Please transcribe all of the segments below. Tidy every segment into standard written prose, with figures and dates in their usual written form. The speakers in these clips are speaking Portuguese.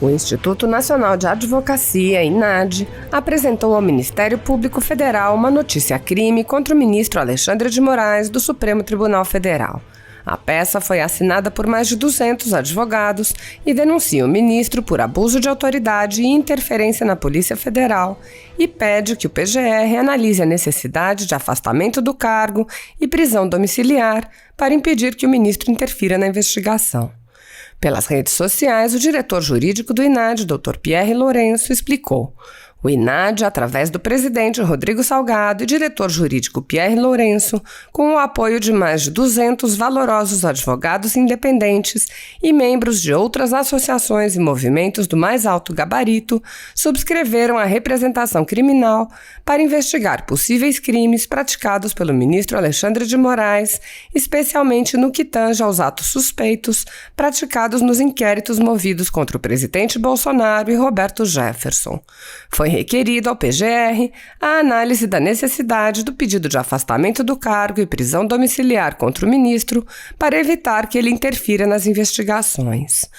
O Instituto Nacional de Advocacia, INAD, apresentou ao Ministério Público Federal uma notícia-crime contra o ministro Alexandre de Moraes, do Supremo Tribunal Federal. A peça foi assinada por mais de 200 advogados e denuncia o ministro por abuso de autoridade e interferência na Polícia Federal e pede que o PGR analise a necessidade de afastamento do cargo e prisão domiciliar para impedir que o ministro interfira na investigação. Pelas redes sociais, o diretor jurídico do INAD, Dr. Pierre Lourenço, explicou. O INAD, através do presidente Rodrigo Salgado e diretor jurídico Pierre Lourenço, com o apoio de mais de 200 valorosos advogados independentes e membros de outras associações e movimentos do mais alto gabarito, subscreveram a representação criminal para investigar possíveis crimes praticados pelo ministro Alexandre de Moraes, especialmente no que tange aos atos suspeitos praticados nos inquéritos movidos contra o presidente Bolsonaro e Roberto Jefferson. Foi requerido ao PGR a análise da necessidade do pedido de afastamento do cargo e prisão domiciliar contra o ministro para evitar que ele interfira nas investigações.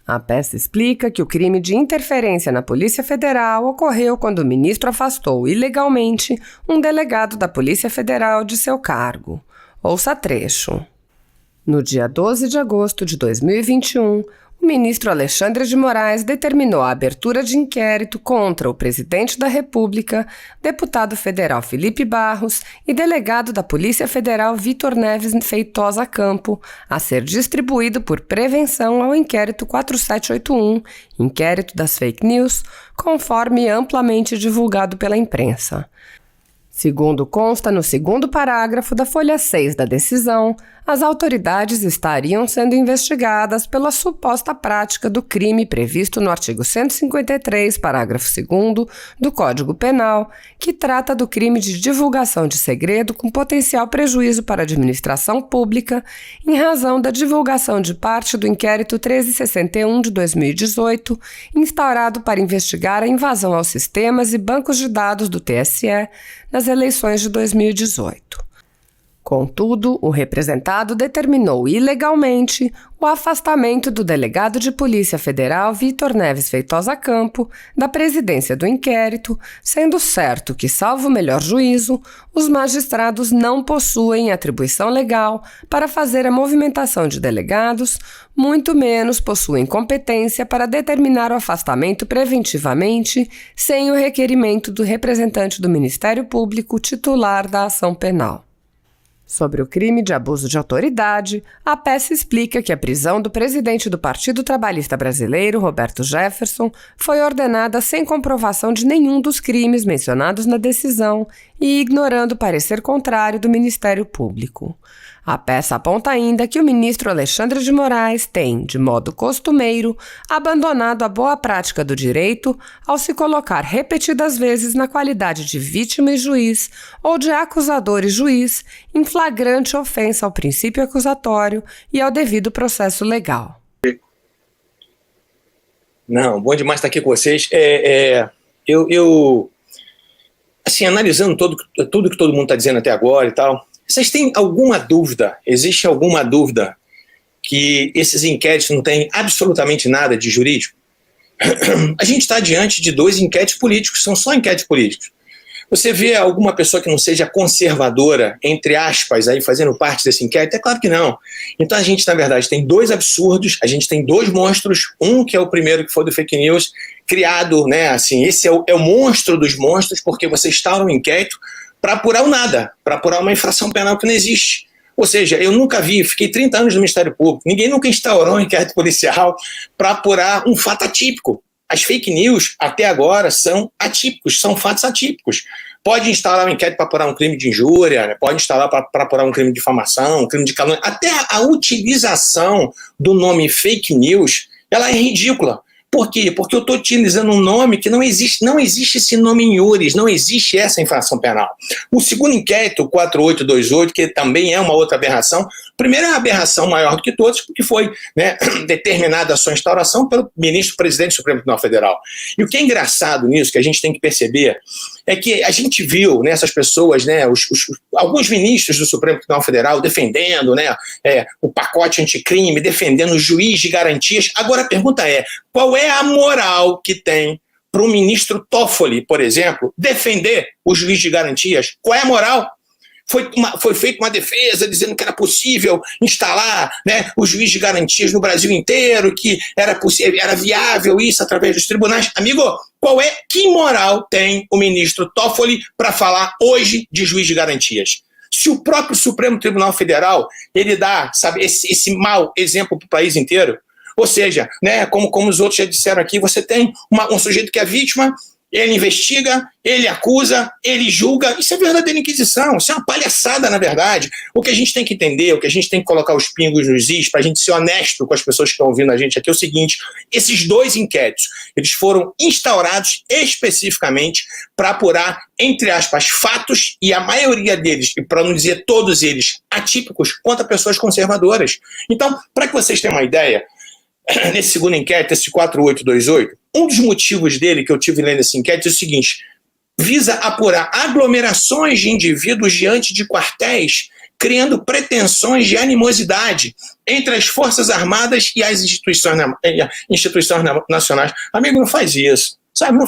A peça explica que o crime de interferência na Polícia Federal ocorreu quando o ministro afastou ilegalmente um delegado da Polícia Federal de seu cargo. Ouça trecho. No dia 12 de agosto de 2021, o ministro Alexandre de Moraes determinou a abertura de inquérito contra o presidente da República, deputado federal Felipe Barros e delegado da Polícia Federal Vitor Neves Feitosa Campo, a ser distribuído por prevenção ao inquérito 4781, inquérito das fake news, conforme amplamente divulgado pela imprensa. Segundo consta no segundo parágrafo da folha 6 da decisão, as autoridades estariam sendo investigadas pela suposta prática do crime previsto no artigo 153, parágrafo 2º do Código Penal, que trata do crime de divulgação de segredo com potencial prejuízo para a administração pública, em razão da divulgação de parte do inquérito 1361 de 2018, instaurado para investigar a invasão aos sistemas e bancos de dados do TSE nas eleições de 2018. Contudo, o representado determinou ilegalmente o afastamento do delegado de Polícia Federal Vitor Neves Feitosa Campo da presidência do inquérito, sendo certo que, salvo o melhor juízo, os magistrados não possuem atribuição legal para fazer a movimentação de delegados, muito menos possuem competência para determinar o afastamento preventivamente sem o requerimento do representante do Ministério Público titular da ação penal. Sobre o crime de abuso de autoridade, a peça explica que a prisão do presidente do Partido Trabalhista Brasileiro, Roberto Jefferson, foi ordenada sem comprovação de nenhum dos crimes mencionados na decisão e ignorando o parecer contrário do Ministério Público. A peça aponta ainda que o ministro Alexandre de Moraes tem, de modo costumeiro, abandonado a boa prática do direito ao se colocar repetidas vezes na qualidade de vítima e juiz ou de acusador e juiz em flagrante ofensa ao princípio acusatório e ao devido processo legal. Não, bom demais estar aqui com vocês. Assim, analisando tudo que todo mundo está dizendo até agora e tal, vocês têm alguma dúvida, existe alguma dúvida que esses inquéritos não têm absolutamente nada de jurídico? A gente está diante de 2 inquéritos políticos, são só inquéritos políticos. Você vê alguma pessoa que não seja conservadora, entre aspas, aí fazendo parte desse inquérito? É claro que não. Então a gente, na verdade, tem 2 absurdos, a gente tem 2 monstros, um que é o primeiro que foi do fake news, criado, né, assim, esse é o monstro dos monstros, porque você instaura um inquérito para apurar o nada, para apurar uma infração penal que não existe. Ou seja, eu nunca vi, fiquei 30 anos no Ministério Público, ninguém nunca instaurou um inquérito policial para apurar um fato atípico. As fake news, até agora, são atípicos, são fatos atípicos. Pode instaurar um inquérito para apurar um crime de injúria, né? Pode instaurar para apurar um crime de difamação, um crime de calúnia. Até a utilização do nome fake news, ela é ridícula. Por quê? Porque eu estou utilizando um nome que não existe esse nome em iures, não existe essa infração penal. O segundo inquérito, 4828, que também é uma outra aberração, Primeiro, é uma aberração maior do que todas, porque foi, né, determinada a sua instauração pelo ministro-presidente do Supremo Tribunal Federal. E o que é engraçado nisso, que a gente tem que perceber, é que a gente viu, né, essas pessoas, né, alguns ministros do Supremo Tribunal Federal defendendo, né, o pacote anticrime, defendendo o juiz de garantias. Agora a pergunta é, qual é a moral que tem para o ministro Toffoli, por exemplo, defender o juiz de garantias? Qual é a moral? Foi feita uma defesa dizendo que era possível instalar, né, o juiz de garantias no Brasil inteiro, que era viável isso através dos tribunais. Amigo, que moral tem o ministro Toffoli para falar hoje de juiz de garantias? Se o próprio Supremo Tribunal Federal ele dá, sabe, esse mau exemplo para o país inteiro, ou seja, né, como os outros já disseram aqui, você tem um sujeito que é vítima, ele investiga, ele acusa, ele julga. Isso é verdadeira inquisição, isso é uma palhaçada, na verdade. O que a gente tem que entender, o que a gente tem que colocar os pingos nos is, para a gente ser honesto com as pessoas que estão ouvindo a gente aqui, é o seguinte: esses dois inquéritos, eles foram instaurados especificamente para apurar, entre aspas, fatos, e a maioria deles, e para não dizer todos eles, atípicos, contra pessoas conservadoras. Então, para que vocês tenham uma ideia, nesse segundo inquérito, esse 4828, um dos motivos dele que eu tive lendo esse inquérito é o seguinte: visa apurar aglomerações de indivíduos diante de quartéis, criando pretensões de animosidade entre as Forças Armadas e as instituições nacionais. Amigo, não faz isso. Sabe,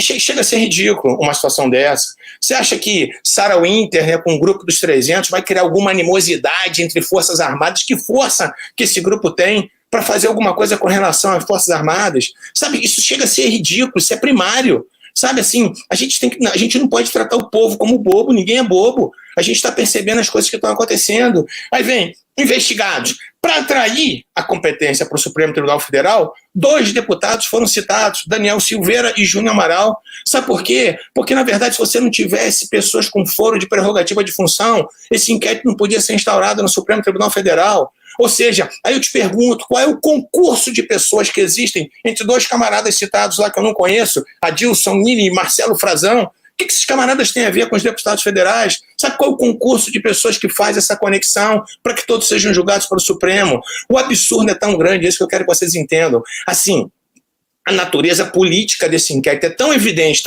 chega a ser ridículo uma situação dessa. Você acha que Sarah Winter, né, com o grupo dos 300, vai criar alguma animosidade entre Forças Armadas? Que força que esse grupo tem para fazer alguma coisa com relação às Forças Armadas? Sabe, isso chega a ser ridículo, isso é primário. Sabe, assim, a gente não pode tratar o povo como bobo, ninguém é bobo. A gente está percebendo as coisas que estão acontecendo. Aí vem, investigados. Para atrair a competência para o Supremo Tribunal Federal, 2 deputados foram citados, Daniel Silveira e Júnior Amaral. Sabe por quê? Porque, na verdade, se você não tivesse pessoas com foro de prerrogativa de função, esse inquérito não podia ser instaurado no Supremo Tribunal Federal. Ou seja, aí eu te pergunto, qual é o concurso de pessoas que existem entre 2 camaradas citados lá que eu não conheço, Adilson Nini e Marcelo Frazão? O que esses camaradas têm a ver com os deputados federais? Sabe qual é o concurso de pessoas que faz essa conexão para que todos sejam julgados pelo Supremo? O absurdo é tão grande, é isso que eu quero que vocês entendam. Assim, a natureza política desse inquérito é tão evidente,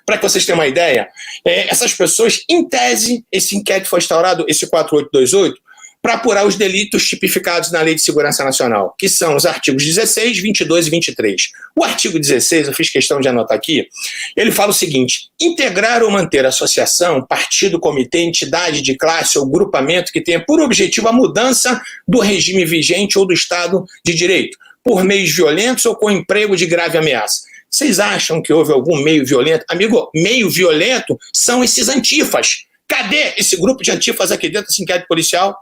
para que vocês tenham uma ideia, essas pessoas, em tese, esse inquérito foi instaurado, esse 4828, para apurar os delitos tipificados na Lei de Segurança Nacional, que são os artigos 16, 22 e 23. O artigo 16, eu fiz questão de anotar aqui, ele fala o seguinte: integrar ou manter associação, partido, comitê, entidade de classe ou grupamento que tenha por objetivo a mudança do regime vigente ou do Estado de Direito, por meios violentos ou com emprego de grave ameaça. Vocês acham que houve algum meio violento? Amigo, meio violento são esses antifas. Cadê esse grupo de antifas aqui dentro desse inquérito policial?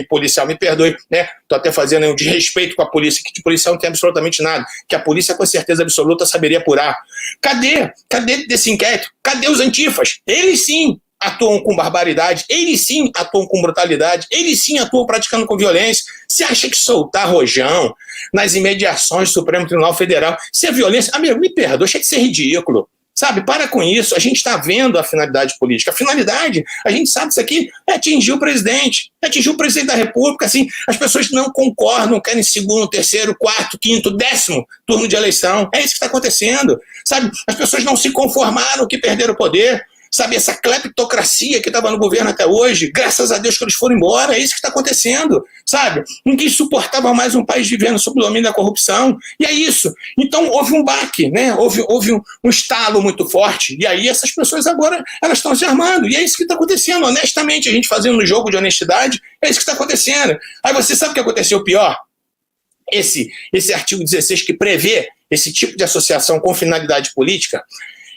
Policial, me perdoe, né? Estou até fazendo um desrespeito com a polícia, que de policial não tem absolutamente nada, que a polícia com certeza absoluta saberia apurar. Cadê desse inquérito? Cadê os antifas? Eles sim atuam com barbaridade, eles sim atuam com brutalidade, eles sim atuam praticando com violência. Você acha que soltar rojão nas imediações do Supremo Tribunal Federal, se é violência? Amigo, me perdoe, achei que isso é ridículo. Sabe, para com isso, a gente está vendo a finalidade política. A finalidade, a gente sabe que isso aqui é atingir o presidente da República, assim, as pessoas não concordam, querem segundo, terceiro, quarto, quinto, 10º turno de eleição. É isso que está acontecendo, sabe? As pessoas não se conformaram que perderam o poder, sabe? Essa cleptocracia que estava no governo até hoje, graças a Deus que eles foram embora, é isso que está acontecendo, sabe? Ninguém suportava mais um país vivendo sob o domínio da corrupção, e é isso. Então houve um baque, né? Houve um estalo muito forte, e aí essas pessoas agora, elas estão se armando, e é isso que está acontecendo, honestamente, a gente fazendo um jogo de honestidade, é isso que está acontecendo. Aí você sabe o que aconteceu pior? Esse artigo 16 que prevê esse tipo de associação com finalidade política,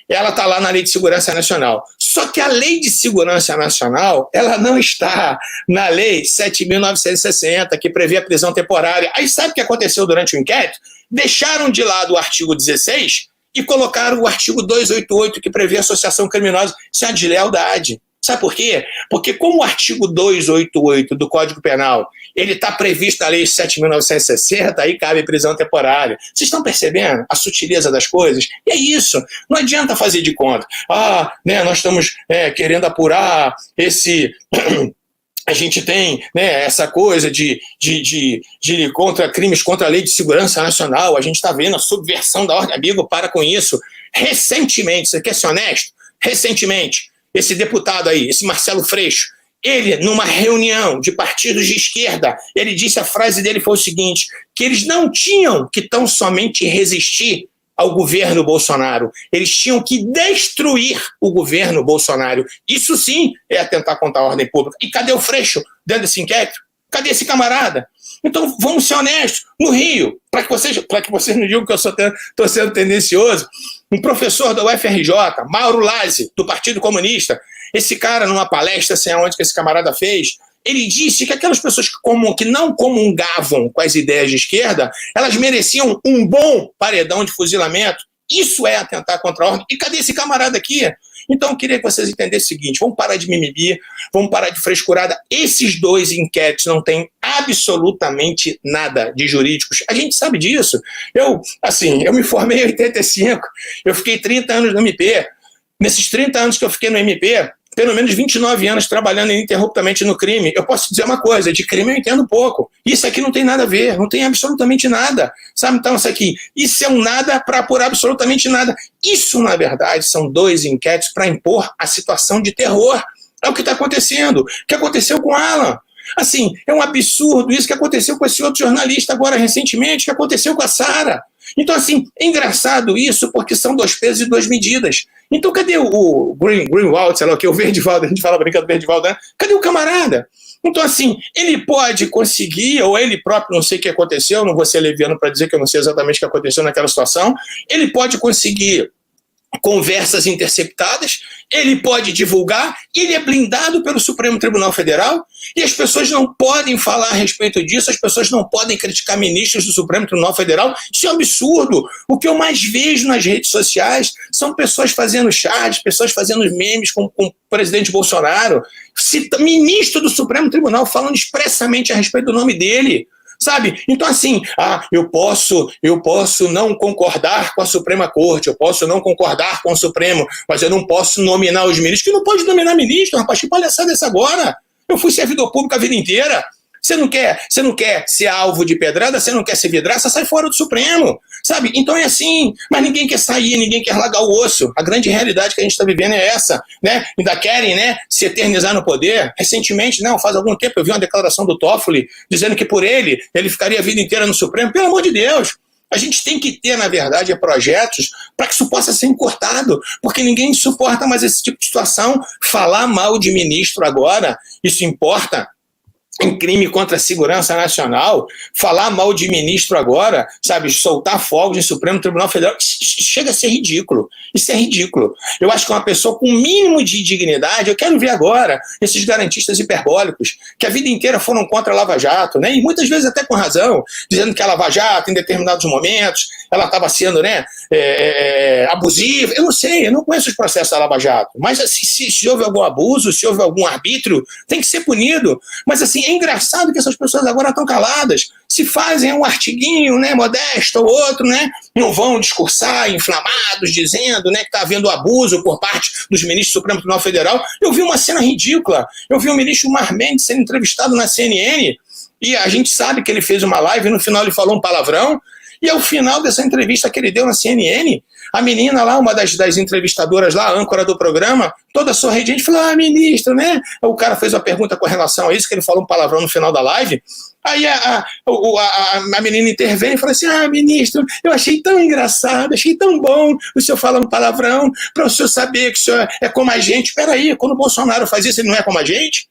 ela está lá na Lei de Segurança Nacional. Só que a Lei de Segurança Nacional, ela não está na Lei 7.960, que prevê a prisão temporária. Aí sabe o que aconteceu durante o inquérito? Deixaram de lado o artigo 16 e colocaram o artigo 288, que prevê associação criminosa. Isso é uma deslealdade. Sabe por quê? Porque como o artigo 288 do Código Penal, ele está previsto na Lei 7.960, aí cabe prisão temporária. Vocês estão percebendo a sutileza das coisas? E é isso. Não adianta fazer de conta. Nós estamos querendo apurar a gente tem, né, essa coisa de contra crimes contra a lei de segurança nacional, a gente está vendo a subversão da ordem. Amigo, para com isso. Recentemente, você quer ser honesto? Recentemente, esse deputado aí, esse Marcelo Freixo, ele, numa reunião de partidos de esquerda, ele disse, a frase dele foi o seguinte, que eles não tinham que tão somente resistir ao governo Bolsonaro, eles tinham que destruir o governo Bolsonaro. Isso sim é atentar contra a ordem pública. E cadê o Freixo dentro desse inquérito? Cadê esse camarada? Então vamos ser honestos. No Rio, para que vocês não digam que eu estou sendo tendencioso, um professor da UFRJ, Mauro Lazzi, do Partido Comunista, esse cara, numa palestra, sei aonde que esse camarada fez, ele disse que aquelas pessoas que não comungavam com as ideias de esquerda, elas mereciam um bom paredão de fuzilamento. Isso é atentar contra a ordem. E cadê esse camarada aqui? Então eu queria que vocês entendessem o seguinte, vamos parar de mimimi, vamos parar de frescurada. Esses dois inquéritos não têm absolutamente nada de jurídicos. A gente sabe disso. Eu me formei em 85, eu fiquei 30 anos no MP. Nesses 30 anos que eu fiquei no MP, pelo menos 29 anos trabalhando ininterruptamente no crime. Eu posso dizer uma coisa, de crime eu entendo pouco. Isso aqui não tem nada a ver, não tem absolutamente nada. Sabe, então isso é um nada para apurar absolutamente nada. Isso, na verdade, são dois inquéritos para impor a situação de terror. É o que está acontecendo. O que aconteceu com Alan. Assim, é um absurdo isso que aconteceu com esse outro jornalista agora recentemente, que aconteceu com a Sara. Então, assim, é engraçado isso porque são dois pesos e duas medidas. Então, cadê o Greenwald, sei lá o que, o Verdivaldo, a gente fala brincando do Verdivaldo, né? Cadê o camarada? Então, assim, ele pode conseguir, ou ele próprio, não sei o que aconteceu, não vou ser leviano para dizer que eu não sei exatamente o que aconteceu naquela situação, ele pode conseguir conversas interceptadas, ele pode divulgar, ele é blindado pelo Supremo Tribunal Federal e as pessoas não podem falar a respeito disso, as pessoas não podem criticar ministros do Supremo Tribunal Federal. Isso é um absurdo. O que eu mais vejo nas redes sociais são pessoas fazendo chats, pessoas fazendo memes com o presidente Bolsonaro, ministro do Supremo Tribunal falando expressamente a respeito do nome dele. Sabe? Então, assim, eu posso não concordar com a Suprema Corte, eu posso não concordar com o Supremo, mas eu não posso nominar os ministros. Que não pode nominar ministro, rapaz, que palhaçada é essa agora? Eu fui servidor público a vida inteira. Você não quer ser alvo de pedrada, você não quer ser vidraça, sai fora do Supremo, sabe? Então é assim, mas ninguém quer sair, ninguém quer largar o osso. A grande realidade que a gente está vivendo é essa, né? Ainda querem, né, se eternizar no poder. Recentemente, não, faz algum tempo eu vi uma declaração do Toffoli dizendo que por ele ficaria a vida inteira no Supremo. Pelo amor de Deus! A gente tem que ter, na verdade, projetos para que isso possa ser encurtado, porque ninguém suporta mais esse tipo de situação. Falar mal de ministro agora, isso importa? Em crime contra a segurança nacional, falar mal de ministro agora, sabe, soltar fogos no Supremo Tribunal Federal, chega a ser ridículo. Isso é ridículo. Eu acho que uma pessoa com o mínimo de dignidade, eu quero ver agora esses garantistas hiperbólicos, que a vida inteira foram contra a Lava Jato, né, e muitas vezes até com razão, dizendo que a Lava Jato, em determinados momentos, ela estava sendo, né, abusiva. Eu não sei, eu não conheço os processos da Lava Jato, mas assim, se houve algum abuso, se houve algum arbítrio, tem que ser punido. Mas assim, é engraçado que essas pessoas agora estão caladas, se fazem um artiguinho, né, modesto ou outro, né, não vão discursar inflamados, dizendo, né, que está havendo abuso por parte dos ministros do Supremo Tribunal Federal. Eu vi uma cena ridícula, eu vi o ministro Mar Mendes sendo entrevistado na CNN, e a gente sabe que ele fez uma live e no final ele falou um palavrão, e ao final dessa entrevista que ele deu na CNN, a menina lá, uma das entrevistadoras lá, a âncora do programa, toda sorridente, falou, ministro, né? O cara fez uma pergunta com relação a isso, que ele falou um palavrão no final da live. Aí a menina intervém e fala assim, ministro, eu achei tão engraçado, achei tão bom o senhor falando palavrão, para o senhor saber que o senhor é como a gente. Espera aí, quando o Bolsonaro faz isso, ele não é como a gente?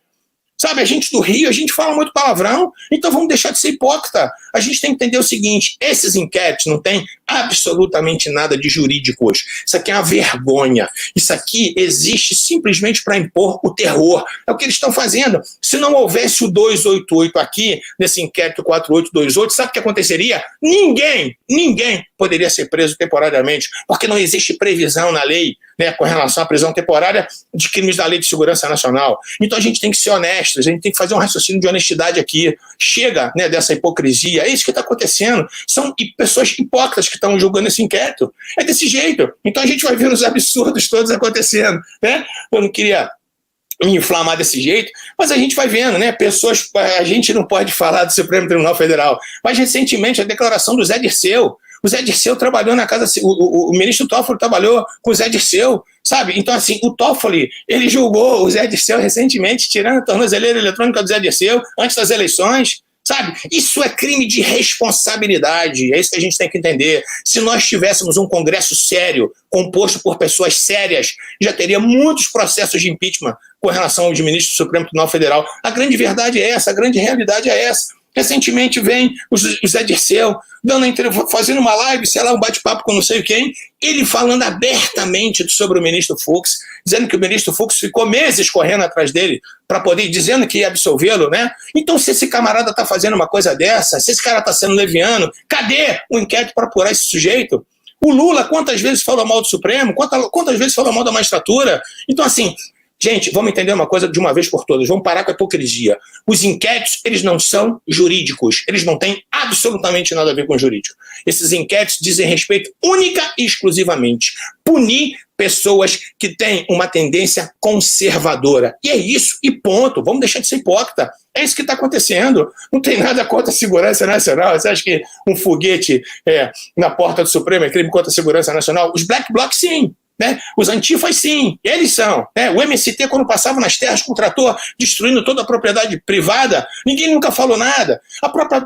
Sabe, a gente do Rio, a gente fala muito palavrão, então vamos deixar de ser hipócrita. A gente tem que entender o seguinte, esses inquéritos não têm absolutamente nada de jurídico hoje. Isso aqui é uma vergonha. Isso aqui existe simplesmente para impor o terror. É o que eles estão fazendo. Se não houvesse o 288 aqui, nesse inquérito 4828, sabe o que aconteceria? Ninguém poderia ser preso temporariamente, porque não existe previsão na lei, né, com relação à prisão temporária de crimes da Lei de Segurança Nacional. Então a gente tem que ser honesto, a gente tem que fazer um raciocínio de honestidade aqui. Chega, né, dessa hipocrisia. É isso que está acontecendo. São pessoas hipócritas que estão julgando esse inquérito. É desse jeito. Então a gente vai ver os absurdos todos acontecendo, né? Eu não queria me inflamar desse jeito, mas a gente vai vendo, né? Pessoas, a gente não pode falar do Supremo Tribunal Federal, mas recentemente a declaração do Zé Dirceu. O Zé Dirceu trabalhou na casa, o ministro Toffoli trabalhou com o Zé Dirceu, sabe? Então, assim, o Toffoli, ele julgou o Zé Dirceu recentemente, tirando a tornozeleira eletrônica do Zé Dirceu antes das eleições, sabe? Isso é crime de responsabilidade, é isso que a gente tem que entender. Se nós tivéssemos um Congresso sério, composto por pessoas sérias, já teria muitos processos de impeachment com relação aos ministros do Supremo Tribunal Federal. A grande verdade é essa, a grande realidade é essa. Recentemente vem o Zé Dirceu fazendo uma live, sei lá, um bate-papo com não sei quem, ele falando abertamente sobre o ministro Fux, dizendo que o ministro Fux ficou meses correndo atrás dele para poder, dizendo que ia absolvê-lo, né? Então, se esse camarada está fazendo uma coisa dessa, se esse cara está sendo leviano, cadê o inquérito para apurar esse sujeito? O Lula, quantas vezes falou mal do Supremo? Quantas vezes falou mal da magistratura? Então, assim, gente, vamos entender uma coisa de uma vez por todas, vamos parar com a hipocrisia. Os inquéritos, eles não são jurídicos, eles não têm absolutamente nada a ver com jurídico. Esses inquéritos dizem respeito única e exclusivamente punir pessoas que têm uma tendência conservadora. E é isso, e ponto. Vamos deixar de ser hipócrita. É isso que está acontecendo. Não tem nada contra a segurança nacional. Você acha que um foguete na porta do Supremo é crime contra a segurança nacional? Os black blocs, sim. Né? Os antifas, sim, eles são. Né? O MST, quando passava nas terras com o trator, destruindo toda a propriedade privada, ninguém nunca falou nada. A própria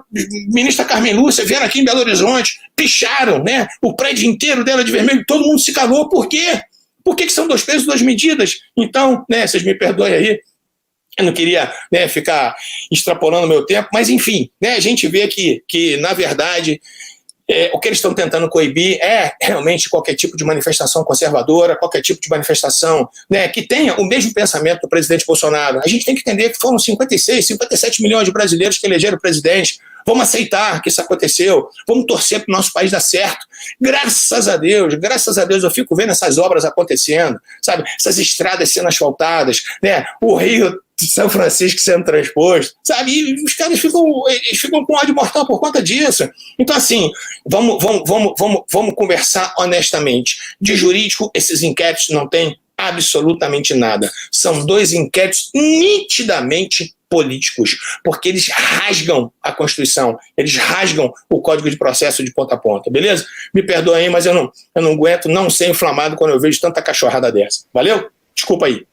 ministra Carmen Lúcia vieram aqui em Belo Horizonte, picharam, né, o prédio inteiro dela de vermelho, todo mundo se calou. Por quê? Por que são 2 pesos, 2 medidas? Então, né, vocês me perdoem aí, eu não queria, né, ficar extrapolando o meu tempo, mas enfim, né, a gente vê que na verdade, o que eles estão tentando coibir é realmente qualquer tipo de manifestação conservadora, qualquer tipo de manifestação, né, que tenha o mesmo pensamento do presidente Bolsonaro. A gente tem que entender que foram 56, 57 milhões de brasileiros que elegeram o presidente. Vamos aceitar que isso aconteceu, vamos torcer para o nosso país dar certo. Graças a Deus, eu fico vendo essas obras acontecendo, sabe? Essas estradas sendo asfaltadas, né? O Rio de São Francisco sendo transposto, sabe? E os caras ficam com ódio mortal por conta disso. Então, assim, vamos conversar honestamente. De jurídico, esses inquéritos não têm absolutamente nada. São 2 inquéritos nitidamente políticos, porque eles rasgam a Constituição, eles rasgam o Código de Processo de ponta a ponta, beleza? Me perdoem aí, mas eu não aguento não ser inflamado quando eu vejo tanta cachorrada dessa. Valeu? Desculpa aí.